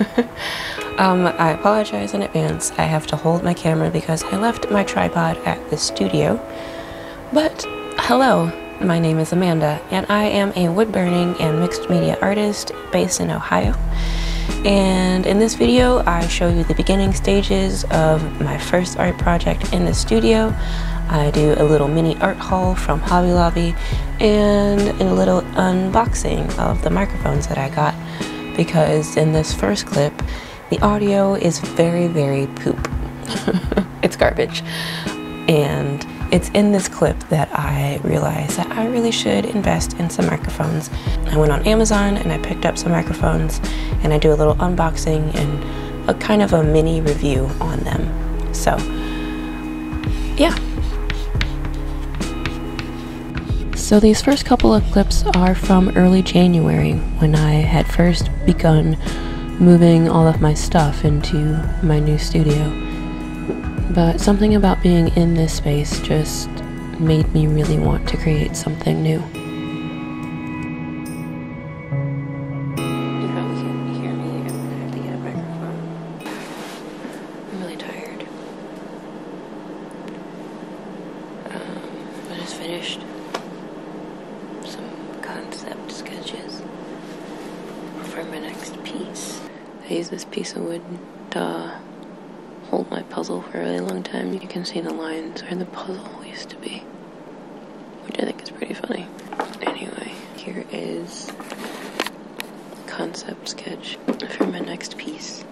I apologize in advance. I have to hold my camera because I left my tripod at the studio. But hello, my name is Amanda, and I am a wood burning and mixed media artist based in Ohio. And in this video, I show you the beginning stages of my first art project in the studio. I do a little mini art haul from Hobby Lobby and a little unboxing of the microphones that I got, because in this first clip, the audio is very, very poop. It's garbage. And it's in this clip that I realized that I really should invest in some microphones. I went on Amazon and I picked up some microphones, and I do a little unboxing and a kind of a mini review on them. So, yeah. So these first couple of clips are from early January, when I had first begun moving all of my stuff into my new studio. But something about being in this space just made me really want to create something new. You probably can't hear me. I'm gonna have to get a microphone. I'm really tired. I just finished some concept sketches for my next piece. I use this piece of wood to hold my puzzle for a really long time. You can see the lines where the puzzle used to be, which I think is pretty funny. Anyway, here is a concept sketch for my next piece.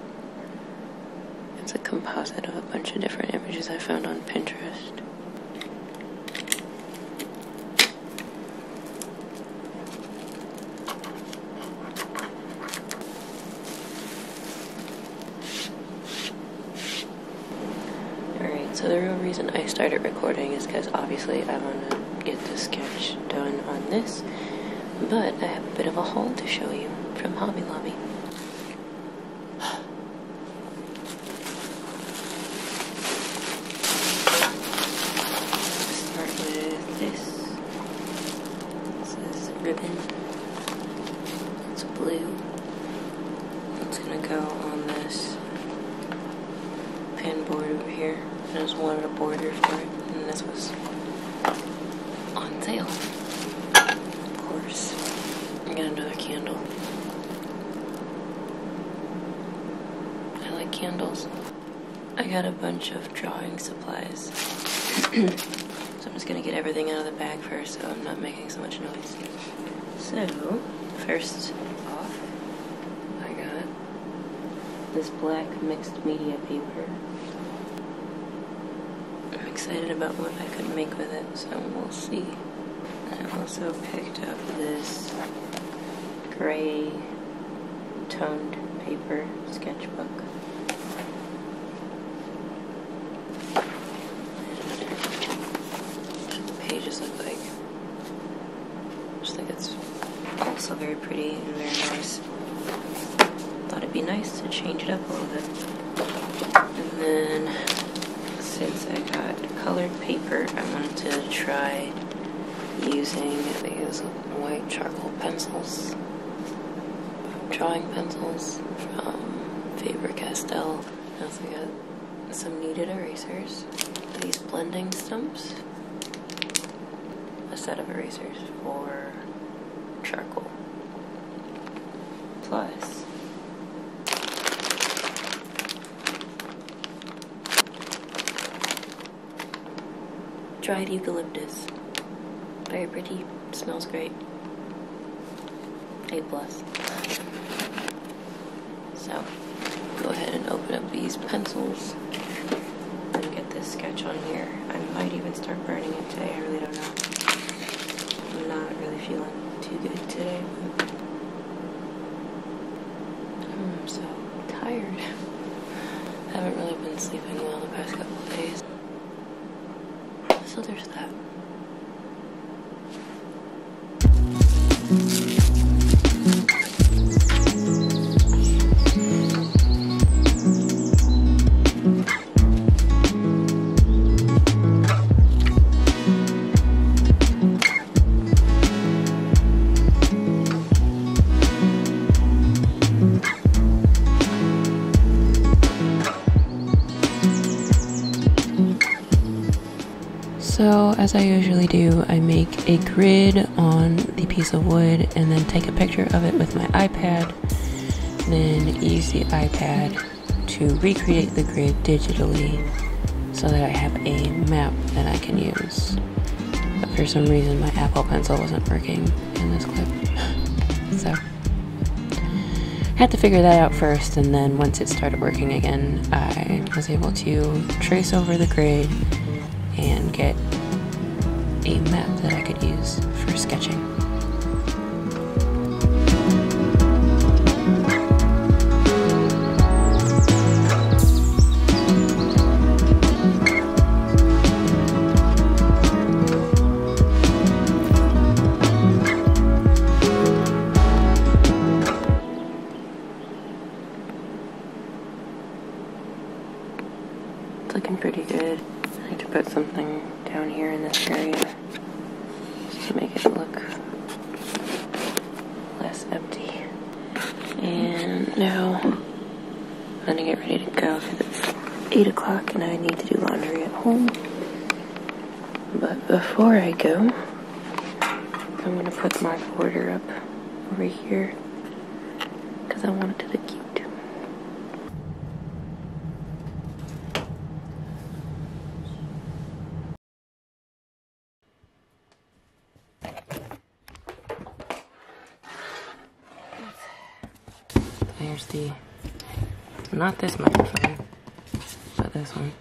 It's a composite of a bunch of different images I found on Pinterest. So the real reason I started recording is because obviously I want to get the sketch done on this, but I have a bit of a haul to show you from Hobby Lobby. Start with this. This is ribbon. It's blue. It's gonna go on this pin board over here. I just wanted a border for it, and this was on sale. Of course. I got another candle. I like candles. I got a bunch of drawing supplies. So I'm just gonna get everything out of the bag first, so I'm not making so much noise. So, first off, I got this black mixed media paper. Excited about what I could make with it, so we'll see. I also picked up this gray toned paper sketchbook. The pages look like. I just think it's also very pretty and very nice. Thought it'd be nice to change it up a little bit. And then, since I got colored paper, I wanted to try using these white charcoal pencils, drawing pencils from Faber-Castell. I also got some kneaded erasers, these blending stumps, a set of erasers for charcoal, plus dried eucalyptus. Very pretty, smells great. A+. So, go ahead and open up these pencils and get this sketch on here. I might even start burning it today, I really don't know. I'm not really feeling too good today. I'm so tired. I haven't really been sleeping well the past couple of days. So there's that. So as I usually do, I make a grid on the piece of wood and then take a picture of it with my iPad, then use the iPad to recreate the grid digitally so that I have a map that I can use. But for some reason my Apple Pencil wasn't working in this clip. So had to figure that out first, and then once it started working again, I was able to trace over the grid and get a map that I could use for sketching. It's looking pretty good. I need to put something down here in this area just to make it look less empty. And now I'm gonna get ready to go because it's 8 o'clock and I need to do laundry at home. But before I go, I'm gonna put my border up over here because I want it to look cute. Here's the, not this microphone, but this one.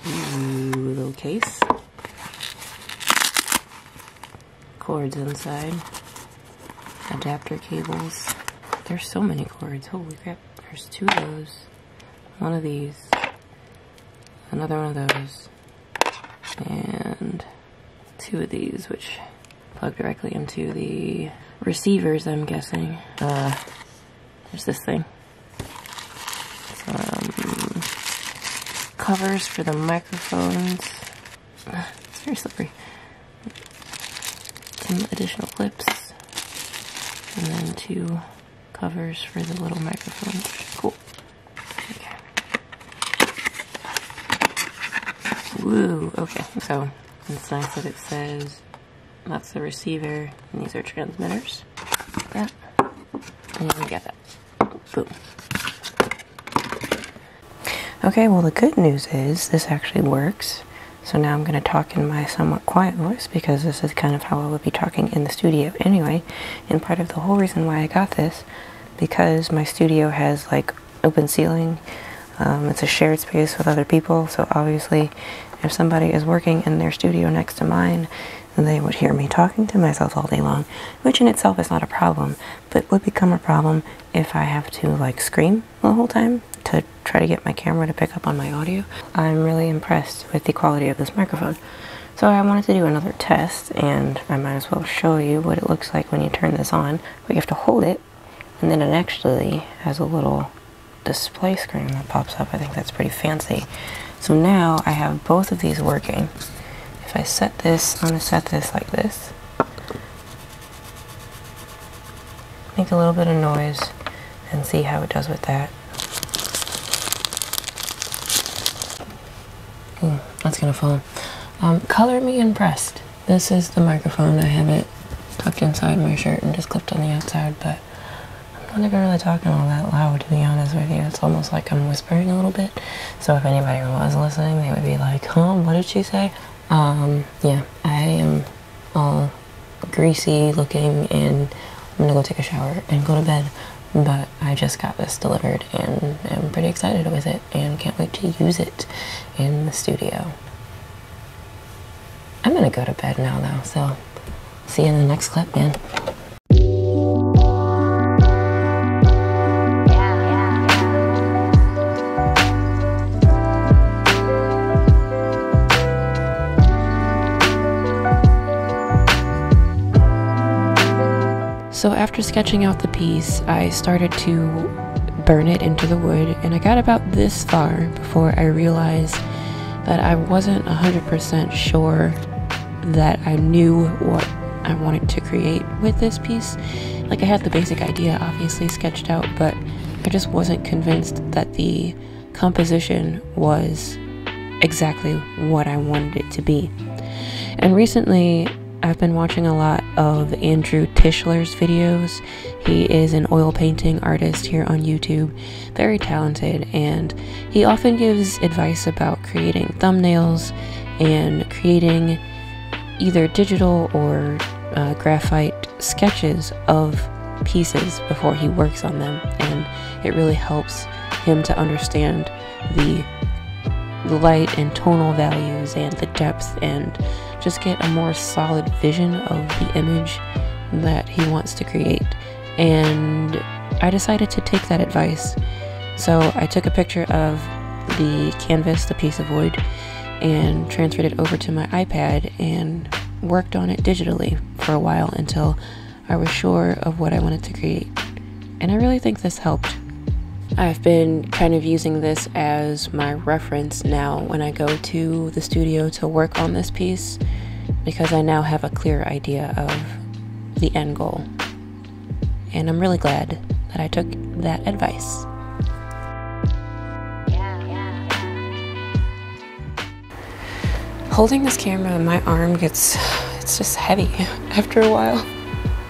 Ooh, little case. Cords inside. Adapter cables. There's so many cords, holy crap. There's 2 of those. One of these. Another one of those. And 2 of these, which plug directly into the receivers, I'm guessing. There's this thing. Some covers for the microphones. It's very slippery. Some additional clips. And then 2 covers for the little microphones. Cool. Okay. Woo, okay. So, it's nice that it says that's the receiver, and these are transmitters. Like that. And then you get that. Boom. Okay, well the good news is this actually works. So now I'm going to talk in my somewhat quiet voice because this is kind of how I would be talking in the studio anyway. And part of the whole reason why I got this, because my studio has like open ceiling. It's a shared space with other people, so obviously if somebody is working in their studio next to mine, they would hear me talking to myself all day long, which in itself is not a problem, but would become a problem if I have to like scream the whole time to try to get my camera to pick up on my audio. I'm really impressed with the quality of this microphone. So I wanted to do another test, and I might as well show you what it looks like when you turn this on. But you have to hold it, and then it actually has a little display screen that pops up. I think that's pretty fancy. So now I have both of these working. If I set this, I'm going to set this like this. Make a little bit of noise and see how it does with that. That's going to fall. Color me impressed. This is the microphone. I have it tucked inside my shirt and just clipped on the outside, but I'm not even really talking all that loud, to be honest with you. It's almost like I'm whispering a little bit. So if anybody was listening, they would be like, huh, what did she say? Yeah, I am all greasy looking and I'm gonna go take a shower and go to bed, but I just got this delivered and I'm pretty excited with it and can't wait to use it in the studio. I'm gonna go to bed now though, so see you in the next clip, man. So after sketching out the piece, I started to burn it into the wood, and I got about this far before I realized that I wasn't 100% sure that I knew what I wanted to create with this piece. Like, I had the basic idea obviously sketched out, but I just wasn't convinced that the composition was exactly what I wanted it to be. And recently I've been watching a lot of Andrew Tischler's videos. He is an oil painting artist here on YouTube, very talented, and he often gives advice about creating thumbnails and creating either digital or graphite sketches of pieces before he works on them, and it really helps him to understand the light and tonal values and the depth, and just get a more solid vision of the image that he wants to create. And I decided to take that advice. So I took a picture of the canvas, the piece of wood, and transferred it over to my iPad and worked on it digitally for a while until I was sure of what I wanted to create. And I really think this helped. I've been kind of using this as my reference now when I go to the studio to work on this piece, because I now have a clear idea of the end goal. And I'm really glad that I took that advice. Holding this camera, my arm it's just heavy after a while.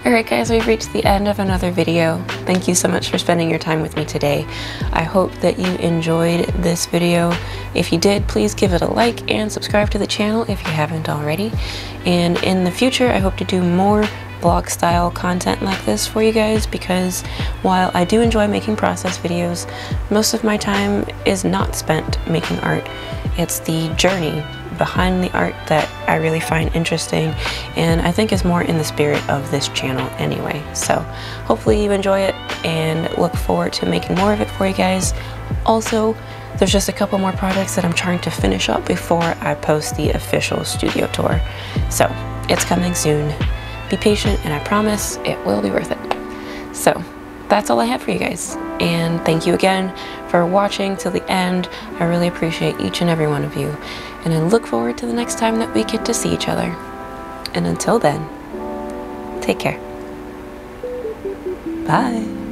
Alright guys, we've reached the end of another video. Thank you so much for spending your time with me today. I hope that you enjoyed this video. If you did, please give it a like and subscribe to the channel if you haven't already. And in the future, I hope to do more vlog style content like this for you guys, because while I do enjoy making process videos, most of my time is not spent making art. It's the journey behind the art that I really find interesting, and I think is more in the spirit of this channel anyway. So hopefully you enjoy it and look forward to making more of it for you guys. Also, there's just a couple more projects that I'm trying to finish up before I post the official studio tour. So it's coming soon. Be patient, and I promise it will be worth it. So that's all I have for you guys, and thank you again for watching till the end. I really appreciate each and every one of you, and I look forward to the next time that we get to see each other. And until then, take care. Bye.